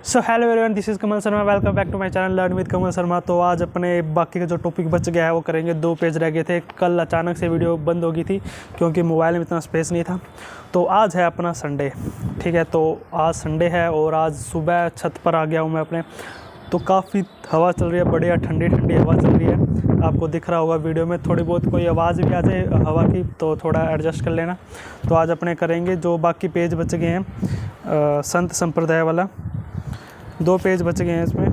So hello everyone, this is Kamal Sharma. Welcome back to my channel learn with Kamal Sharma. तो आज अपने बाकी का जो टॉपिक बच गया है वो करेंगे। 2 पेज रह गए थे। कल अचानक से वीडियो बंद हो गई थी क्योंकि मोबाइल में इतना स्पेस नहीं था। तो आज है अपना संडे, ठीक है। तो आज संडे है और आज सुबह छत पर आ गया हूँ मैं अपने। तो काफ़ी हवा चल रही है, बढ़िया ठंडी ठंडी हवा चल रही है। आपको दिख रहा होगा वीडियो में, थोड़ी बहुत कोई आवाज़ भी आ जाए हवा की तो थोड़ा एडजस्ट कर लेना। तो आज अपने करेंगे जो बाकी पेज बच गए हैं संत संप्रदाय वाला। 2 पेज बच गए हैं इसमें।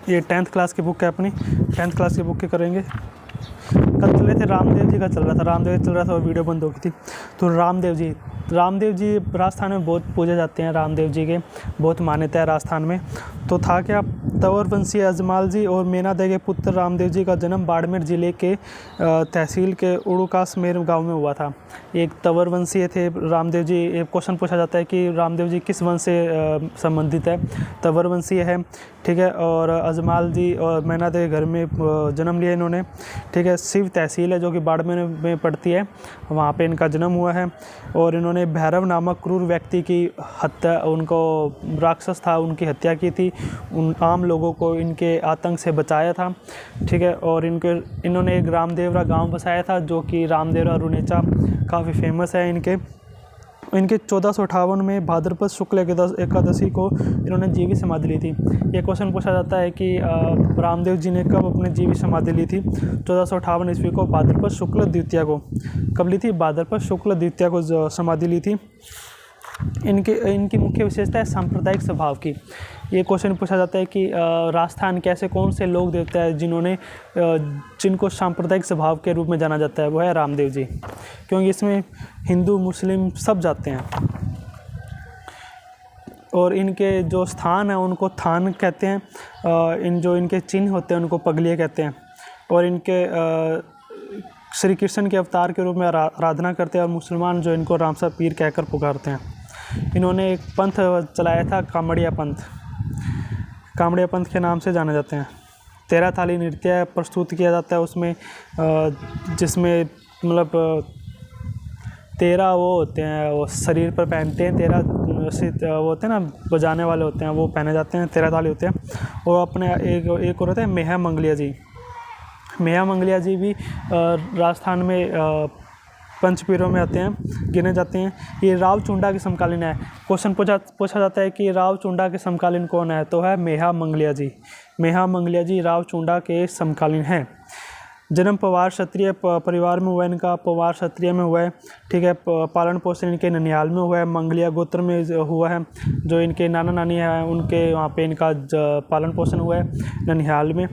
ये 10th क्लास की बुक है अपनी, 10th क्लास की बुक के करेंगे। कल चल रहे थे रामदेव जी का चल रहा था, रामदेव चल रहा था और वीडियो बंद हो गई थी। तो रामदेव जी राजस्थान में बहुत पूजे जाते हैं। रामदेव जी के बहुत मान्यता है राजस्थान में। तो था क्या, तंवर वंशी अजमाल जी और मेना दे के पुत्र रामदेव जी का जन्म बाड़मेर ज़िले के तहसील के उड़ुकासमेर गांव में हुआ था। एक तंवर वंशीय थे रामदेव जी। एक क्वेश्चन पूछा जाता है कि रामदेव जी किस वंश से संबंधित है। तंवर वंशीय है, ठीक है। और अजमाल जी और मेना दे घर में जन्म लिया इन्होंने, ठीक है। शिव तहसील है जो कि बाड़मेर में पड़ती है, वहाँ पे इनका जन्म हुआ है। और इन्होंने भैरव नामक क्रूर व्यक्ति की हत्या, उनको राक्षस था उनकी हत्या की थी। उन आम लोगों को इनके आतंक से बचाया था, ठीक है। और इन्होंने एक रामदेवरा गांव बसाया था जो कि रामदेवरा रुनेचा काफ़ी फेमस है। इनके 1458 में भाद्रपद शुक्ल एकादशी को इन्होंने जीवी समाधि ली थी। ये क्वेश्चन पूछा जाता है कि रामदेव जी ने कब अपने जीवी समाधि ली थी। 1458 ईस्वी को भाद्रपद शुक्ल द्वितीया को। कब ली थी? भाद्रपद शुक्ल द्वितीया को समाधि ली थी। इनकी मुख्य विशेषता है सांप्रदायिक स्वभाव की। ये क्वेश्चन पूछा जाता है कि राजस्थान के ऐसे कौन से लोक देवता है जिनको सांप्रदायिक स्वभाव के रूप में जाना जाता है। वो है रामदेव जी, क्योंकि इसमें हिंदू मुस्लिम सब जाते हैं। और इनके जो स्थान है उनको थान कहते हैं। इनके चिन्ह होते हैं उनको पगलियाँ कहते हैं। और इनके श्री कृष्ण के अवतार के रूप में आराधना करते हैं। और मुसलमान जो इनको रामसा पीर कहकर पुकारते हैं। इन्होंने एक पंथ चलाया था, कामड़िया पंथ के नाम से जाने जाते हैं। 13 थाली नृत्य प्रस्तुत किया जाता है उसमें, जिसमें मतलब 13 वो होते हैं, वो शरीर पर पहनते हैं। 13 वो होते हैं ना, बजाने वाले होते हैं, वो पहने जाते हैं। 13 थाली होते हैं। और अपने एक और होते हैं मेहा मंगलिया जी भी राजस्थान में पंचपीरों में आते हैं, गिने जाते हैं। ये राव चुंडा के समकालीन है। क्वेश्चन पूछा जाता है कि राव चुंडा के समकालीन कौन है, तो है मेहा मंगलिया जी राव चुंडा के समकालीन हैं। जन्म पवार क्षत्रिय परिवार में हुआ इनका, पवार क्षत्रिय में हुआ है, ठीक है। पालन पोषण इनके ननिहाल में हुआ है, मंगलिया गोत्र में हुआ है। जो इनके नाना नानी हैं उनके वहाँ पे इनका पालन पोषण हुआ है ननिहाल में।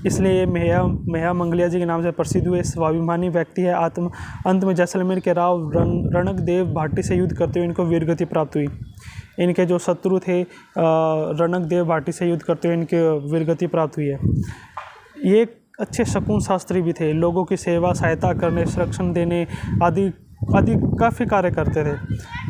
इसलिए ये मेहा मंगलिया जी के नाम से प्रसिद्ध हुए। स्वाभिमानी व्यक्ति है। अंत में जैसलमेर के राव रणक देव भाटी से युद्ध करते हुए इनको वीरगति प्राप्त हुई। इनके जो शत्रु थे रणक देव भाटी से युद्ध करते हुए इनके वीरगति प्राप्त हुई है। ये अच्छे शकुन शास्त्री भी थे। लोगों की सेवा सहायता करने, संरक्षण देने आदि काफ़ी कार्य करते थे।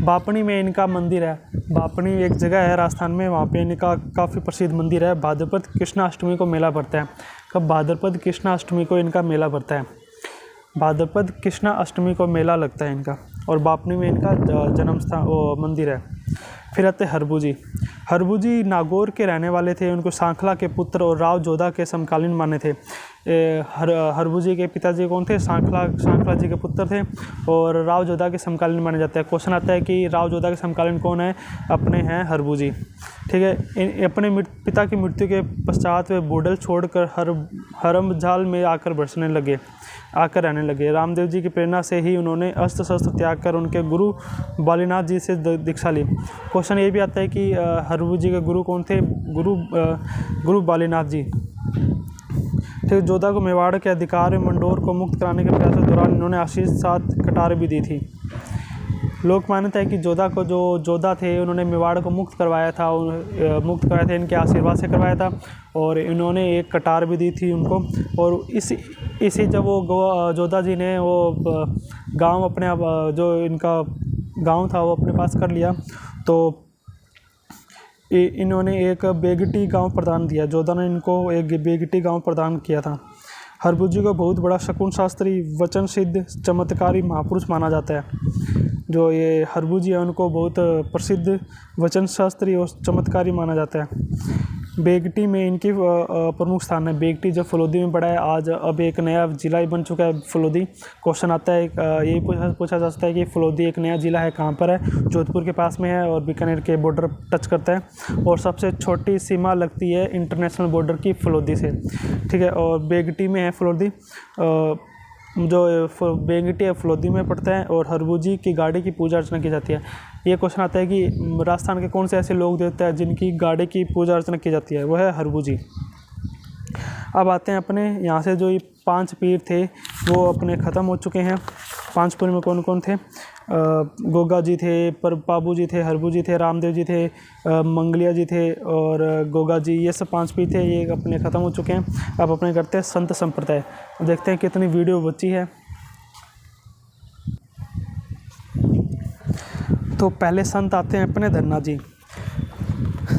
बापणी में इनका मंदिर है। बापणी एक जगह है राजस्थान में, वहाँ पे इनका काफ़ी प्रसिद्ध मंदिर है। भाद्रपद कृष्णाष्टमी को मेला पड़ता है। कब? भाद्रपद कृष्णाष्टमी को इनका मेला पड़ता है। भाद्रपद कृष्णाष्टमी को मेला लगता है इनका। और बापणी में इनका जन्म स्थान मंदिर है। फिर आते हरबू जी नागौर के रहने वाले थे। उनको सांखला के पुत्र और राव जोधा के समकालीन माने थे। हरबू जी के पिताजी कौन थे? सांखला जी के पुत्र थे और राव जोधा के समकालीन माने जाते हैं। क्वेश्चन आता है कि राव जोधा के समकालीन कौन है? अपने हैं हरबू जी, ठीक है। अपने पिता की मृत्यु के पश्चात वे बूडल छोड़कर हरमझाल में आकर रहने लगे। रामदेव जी की प्रेरणा से ही उन्होंने अस्त्र शस्त्र त्याग कर उनके गुरु बालीनाथ जी से दीक्षा ली। क्वेश्चन ये भी आता है कि हरबू जी के गुरु कौन थे? गुरु बालीनाथ जी, ठीक। जोधा को मेवाड़ के अधिकार में मंडोर को मुक्त कराने के प्रयास के दौरान इन्होंने आशीष साथ कटार भी दी थी। लोक मान्यता है कि जोधा थे उन्होंने मेवाड़ को मुक्त करवाया था इनके आशीर्वाद से करवाया था। और इन्होंने एक कटार भी दी थी उनको। और इसी जब वो जोधा जी ने वो गांव अपने जो इनका गांव था वो अपने पास कर लिया, तो इन्होंने एक बेगटी गांव प्रदान दिया। जोधा ने इनको एक बेगटी गांव प्रदान किया था। हरभुजी को बहुत बड़ा शकुन शास्त्री, वचन सिद्ध, चमत्कारी महापुरुष माना जाता है। जो ये हरभुजी है उनको बहुत प्रसिद्ध वचन शास्त्री और चमत्कारी माना जाता है। बेगटी में इनकी प्रमुख स्थान है। बेगटी जो फलोदी में पड़ा है, आज अब एक नया जिला ही बन चुका है फलोदी। क्वेश्चन आता है, यही पूछा जा सकता है कि फलोदी एक नया जिला है, कहाँ पर है? जोधपुर के पास में है और बीकानेर के बॉर्डर टच करता है और सबसे छोटी सीमा लगती है इंटरनेशनल बॉर्डर की फलोदी से, ठीक है। और बेगटी में है फलोदी, जो बेगटी है फलोदी में पड़ता है और हरभुजी की गाड़ी की पूजा अर्चना की जाती है। ये क्वेश्चन आता है कि राजस्थान के कौन से ऐसे लोक देवता है जिनकी गाड़ी की पूजा अर्चना की जाती है? वो है हरभुजी। अब आते हैं अपने यहाँ से जो ये 5 पीर थे वो अपने ख़त्म हो चुके हैं। 5 पीर में कौन कौन थे? गोगा जी थे, पाबू जी थे, हरभुजी थे, रामदेव जी थे, मंगलिया जी थे और गोगा जी, ये सब 5 पीर थे, ये अपने ख़त्म हो चुके हैं। अब अपने करते हैं संत संप्रदाय। देखते हैं कितनी वीडियो बची है। तो पहले संत आते हैं अपने धन्ना जी।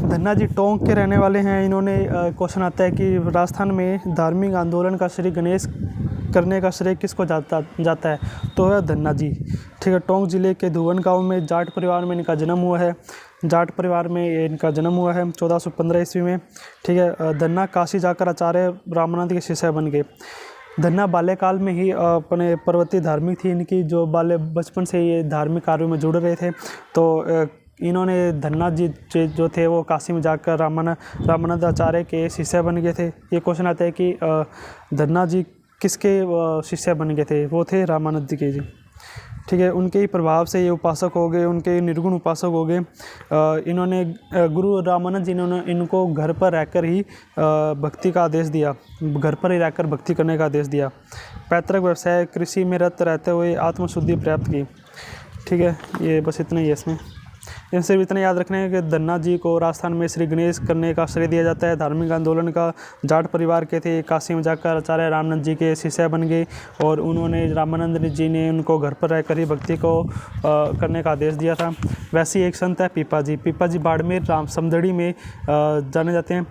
धन्ना जी टोंक के रहने वाले हैं। इन्होंने क्वेश्चन आता है कि राजस्थान में धार्मिक आंदोलन का श्री गणेश करने का श्रेय किसको जाता है? तो है धन्ना जी, ठीक है। टोंक जिले के धुवन गांव में जाट परिवार में इनका जन्म हुआ है। जाट परिवार में इनका जन्म हुआ है 1415 ईस्वी में, ठीक है। धन्ना काशी जाकर आचार्य रामानंद के शिष्य बन गए। धन्ना बाल्यकाल में ही अपने प्रवृत्ति धार्मिक थी इनकी, जो बचपन से ये धार्मिक कार्यों में जुड़ रहे थे। तो इन्होंने धन्ना जी जो थे वो काशी में जाकर रामानंद आचार्य के शिष्य बन गए थे। ये क्वेश्चन आता है कि धन्ना जी किसके शिष्य बन गए थे? वो थे रामानंद जी के जी, ठीक है। उनके ही प्रभाव से ये उपासक हो गए, उनके निर्गुण उपासक हो गए। इन्होंने गुरु रामानंद जी ने इनको घर पर रहकर ही भक्ति का आदेश दिया, घर पर ही रहकर भक्ति करने का आदेश दिया। पैतृक व्यवसाय कृषि में रत रहते हुए आत्मशुद्धि प्राप्त की, ठीक है। ये बस इतना ही है इसमें। इनसे भी इतना याद रखना है कि धन्ना जी को राजस्थान में श्री गणेश करने का श्रेय दिया जाता है। धार्मिक आंदोलन का जाट परिवार के थे, काशी में जाकर आचार्य रामानंद जी के शिष्य बन गए और उन्होंने रामानंद जी ने उनको घर पर रहकर ही भक्ति को करने का आदेश दिया था। वैसे ही एक संत है पीपा जी। पीपा जी बाड़मेर समदड़ी में जाने जाते हैं,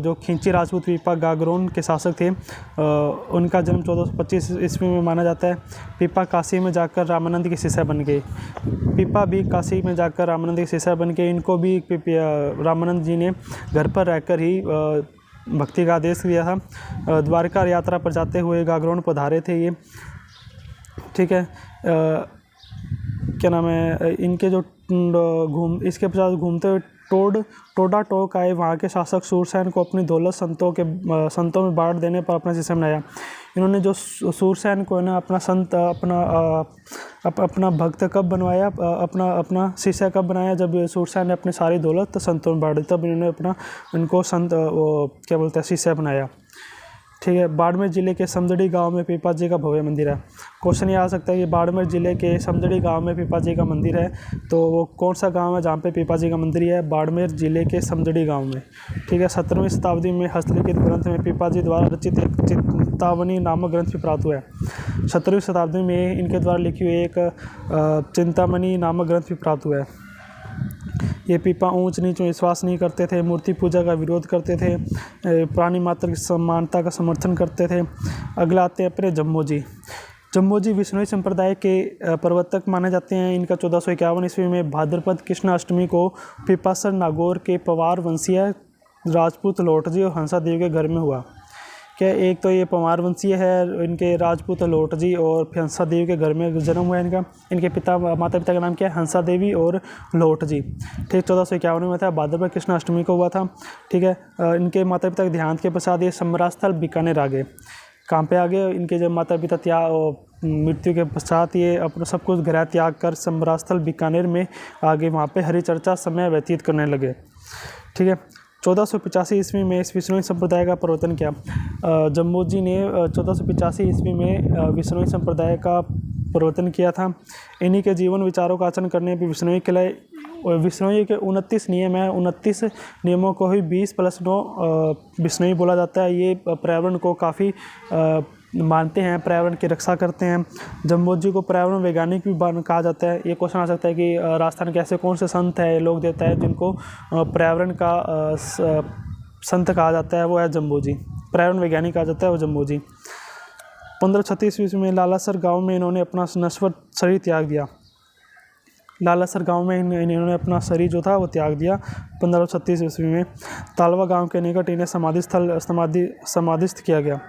जो खिंची राजपूत पीपा गागरोन के शासक थे। उनका जन्म 1425 ईस्वी में माना जाता है। पीपा काशी में जाकर रामानंद के शिष्य बन गए। पीपा भी काशी में जाकर रामानंद के शिष्य बन के इनको भी रामानंद जी ने घर पर रहकर ही भक्ति का आदेश दिया था। द्वारका यात्रा पर जाते हुए गागरोन पधारे थे ये, ठीक है। क्या नाम है इनके जो इसके पश्चात घूमते हुए टोडा टोक आए। वहाँ के शासक सूरसेन को अपनी दौलत संतों में बांट देने पर अपना शिष्य बनाया। इन्होंने जो सूरसेन को है ना अपना संत अपना भक्त कब बनवाया, अपना शिष्य कब बनाया? जब सूरसेन ने अपनी सारी दौलत संतों में बांट दी, तब इन्होंने इनको संत क्या बोलते हैं शिष्य बनाया, ठीक है। बाड़मेर जिले के समदड़ी गांव में पीपा जी का भव्य मंदिर है। क्वेश्चन ये आ सकता है कि बाड़मेर जिले के समदड़ी गांव में पीपा जी का मंदिर है, तो वो कौन सा गांव है जहाँ पे पीपा जी का मंदिर है? बाड़मेर जिले के समदड़ी गांव में, ठीक है। 17वीं शताब्दी में हस्तलिखित ग्रंथ में पीपा जी द्वारा रचित एक चिंतामणि नामक ग्रंथ भी प्राप्त हुआ है। 17वीं शताब्दी में इनके द्वारा लिखी हुई एक चिंतामणि नामक ग्रंथ भी प्राप्त हुआ है। ये पीपा ऊंच नीच में विश्वास नहीं करते थे, मूर्ति पूजा का विरोध करते थे, प्राणी मात्र की समानता का समर्थन करते थे। अगला आते हैं अपने जम्मू जी। जम्मू जी विष्णुई संप्रदाय के प्रवर्तक माने जाते हैं। इनका 1451 ईस्वी में भाद्रपद कृष्ण अष्टमी को पीपासर नागौर के पवार वंशीय राजपूत लोट जी और हंसा देवी के घर में हुआ। क्या एक तो ये पवार वंशीय है, इनके राजपूत लोट जी और फिर हंसा देवी के घर में जन्म हुआ इनका। इनके माता पिता का नाम क्या है? हंसा देवी और लोट जी, ठीक। 1451 में था, भाद्रपद कृष्ण अष्टमी को हुआ था, ठीक है। इनके माता पिता के देहांत के पश्चात ये समरास्थल बीकानेर आ गए। कहाँ पे आ गए? इनके जब माता पिता मृत्यु के पश्चात ये अपना सब कुछ गृह त्याग कर समरास्थल बीकानेर में आ गए। वहाँ पे हरिचर्चा समय व्यतीत करने लगे, ठीक है। 1485 ईस्वी में इस विष्णुई संप्रदाय का प्रवर्तन किया। जम्मू जी ने 1485 ईस्वी में विष्णुई संप्रदाय का प्रवर्तन किया था। इन्हीं के जीवन विचारों का आचरण करने पर विष्णुई के 29 नियम है। 29 नियमों को ही 20+9 विष्णुई बोला जाता है। ये पर्यावरण को काफ़ी मानते हैं, पर्यावरण की रक्षा करते हैं। जम्मू जी को पर्यावरण वैज्ञानिक भी कहा जाता है। ये क्वेश्चन आ सकता है कि राजस्थान के ऐसे कौन से संत है, लोग देता है जिनको पर्यावरण का संत कहा जाता है? वो है जम्मू जी। पर्यावरण वैज्ञानिक कहा जाता है वो जम्मू जी। 1536 ईस्वी में लालासर गांव में इन्होंने अपना नश्वर शरीर त्याग दिया। लालासर गांव में इन्होंने अपना शरीर जो था वो त्याग दिया 1536 ईस्वी में। तालवा गांव के निकट इन्हें समाधिस्थ किया गया।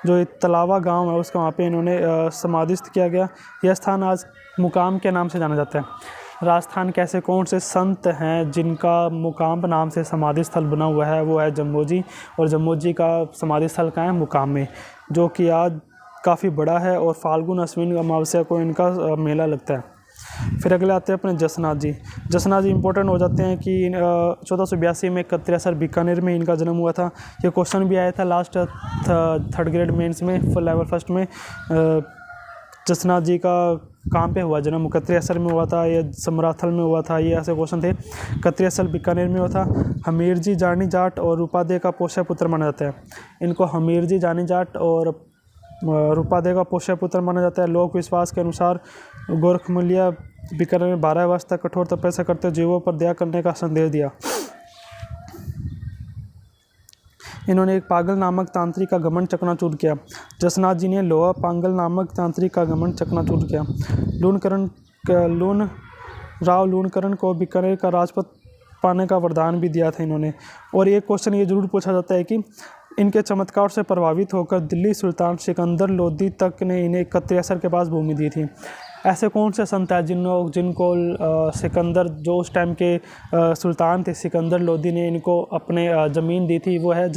जो तलावा गांव है उसका वहाँ पे इन्होंने समाधिस्थ किया गया। यह स्थान आज मुकाम के नाम से जाना जाता है। राजस्थान के ऐसे कौन से संत हैं जिनका मुकाम नाम से समाधि स्थल बना हुआ है, वो है जम्बोजी। और जम्बोजी का समाधि स्थल कहाँ है? मुकाम में, जो कि आज काफ़ी बड़ा है और फाल्गुन अश्विन अमावस्या को इनका मेला लगता है। फिर अगले आते हैं अपने जसनाथ जी। जसनाथ जी इंपॉर्टेंट हो जाते हैं कि 1482 में कत्रियासर बीकानेर में इनका जन्म हुआ था। ये क्वेश्चन भी आया था लास्ट थर्ड ग्रेड मेंस में, लेवल फर्स्ट में। जसनाथ जी का कहाँ पे हुआ जन्म? कत्रियासर में हुआ था या समराथल में हुआ था? ये ऐसे क्वेश्चन थे। कत्रियासर बीकानेर में हुआ था। हमीर जी जानी जाट और रूपादेय का पोष्य पुत्र माना जाता है। इनको हमीर जी जानी जाट और रूपादेय का पोष्य पुत्र माना जाता है। लोक विश्वास के अनुसार गोरखमलिया बीकानेर में 12 वर्ष तक कठोर तपस्या करते जीवों पर दया करने का संदेश दिया। इन्होंने एक पागल नामक तांत्रिक का घमंड चकनाचूर किया। जसनाथ जी ने लोहा पांगल नामक तांत्रिक का घमंड चकनाचूर किया। लूणकरण को बीकानेर का राजपद पाने का वरदान भी दिया था इन्होंने। और एक क्वेश्चन ये जरूर पूछा जाता है कि इनके चमत्कार से प्रभावित होकर दिल्ली सुल्तान सिकंदर लोदी तक ने इन्हें कत्रियासर के पास भूमि दी थी। ऐसे कौन से संत हैं जिनको सिकंदर, जो उस टाइम के सुल्तान थे सिकंदर लोदी ने इनको अपने ज़मीन दी थी? वो है